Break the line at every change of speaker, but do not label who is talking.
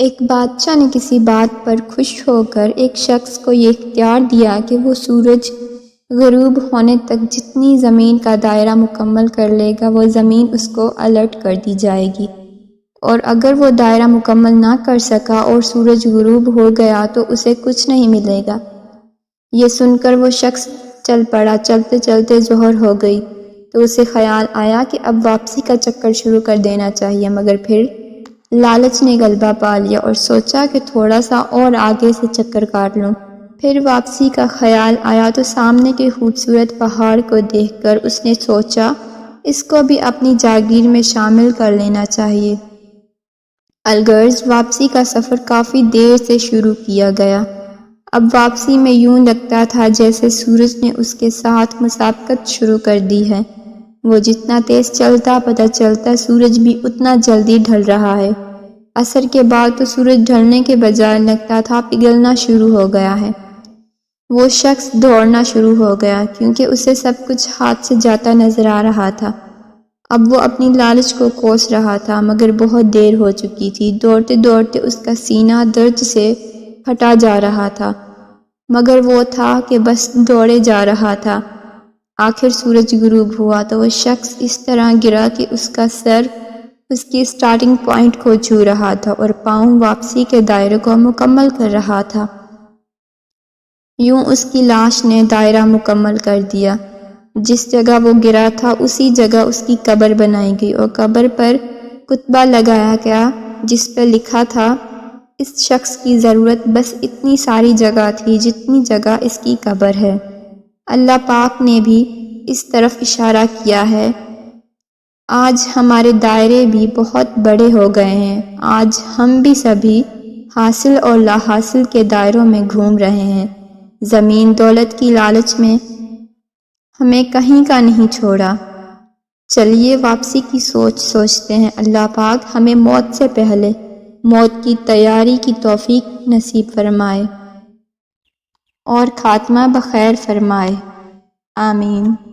ایک بادشاہ نے کسی بات پر خوش ہو کر ایک شخص کو یہ اختیار دیا کہ وہ سورج غروب ہونے تک جتنی زمین کا دائرہ مکمل کر لے گا وہ زمین اس کو الٹ کر دی جائے گی، اور اگر وہ دائرہ مکمل نہ کر سکا اور سورج غروب ہو گیا تو اسے کچھ نہیں ملے گا۔ یہ سن کر وہ شخص چل پڑا۔ چلتے چلتے ظہر ہو گئی تو اسے خیال آیا کہ اب واپسی کا چکر شروع کر دینا چاہیے، مگر پھر لالچ نے غلبہ پا لیا اور سوچا کہ تھوڑا سا اور آگے سے چکر کاٹ لوں۔ پھر واپسی کا خیال آیا تو سامنے کے خوبصورت پہاڑ کو دیکھ کر اس نے سوچا اس کو بھی اپنی جاگیر میں شامل کر لینا چاہیے۔ الغرض واپسی کا سفر کافی دیر سے شروع کیا گیا۔ اب واپسی میں یوں لگتا تھا جیسے سورج نے اس کے ساتھ مسابقت شروع کر دی ہے۔ وہ جتنا تیز چلتا پتہ چلتا سورج بھی اتنا جلدی ڈھل رہا ہے۔ عصر کے بعد تو سورج ڈھلنے کے بجائے لگتا تھا پگھلنا شروع ہو گیا ہے۔ وہ شخص دوڑنا شروع ہو گیا کیونکہ اسے سب کچھ ہاتھ سے جاتا نظر آ رہا تھا۔ اب وہ اپنی لالچ کو کوس رہا تھا مگر بہت دیر ہو چکی تھی۔ دوڑتے دوڑتے اس کا سینہ درد سے پھٹا جا رہا تھا، مگر وہ تھا کہ بس دوڑے جا رہا تھا۔ آخر سورج غروب ہوا تو وہ شخص اس طرح گرا کہ اس کا سر اس کی سٹارٹنگ پوائنٹ کو چھو رہا تھا اور پاؤں واپسی کے دائرے کو مکمل کر رہا تھا۔ یوں اس کی لاش نے دائرہ مکمل کر دیا۔ جس جگہ وہ گرا تھا اسی جگہ اس کی قبر بنائی گئی اور قبر پر کتبہ لگایا گیا جس پر لکھا تھا اس شخص کی ضرورت بس اتنی ساری جگہ تھی جتنی جگہ اس کی قبر ہے۔ اللہ پاک نے بھی اس طرف اشارہ کیا ہے۔ آج ہمارے دائرے بھی بہت بڑے ہو گئے ہیں۔ آج ہم بھی سبھی حاصل اور لا حاصل کے دائروں میں گھوم رہے ہیں۔ زمین دولت کی لالچ میں ہمیں کہیں کا نہیں چھوڑا۔ چلیے واپسی کی سوچتے ہیں۔ اللہ پاک ہمیں موت سے پہلے موت کی تیاری کی توفیق نصیب فرمائے اور خاتمہ بخیر فرمائے۔ آمین۔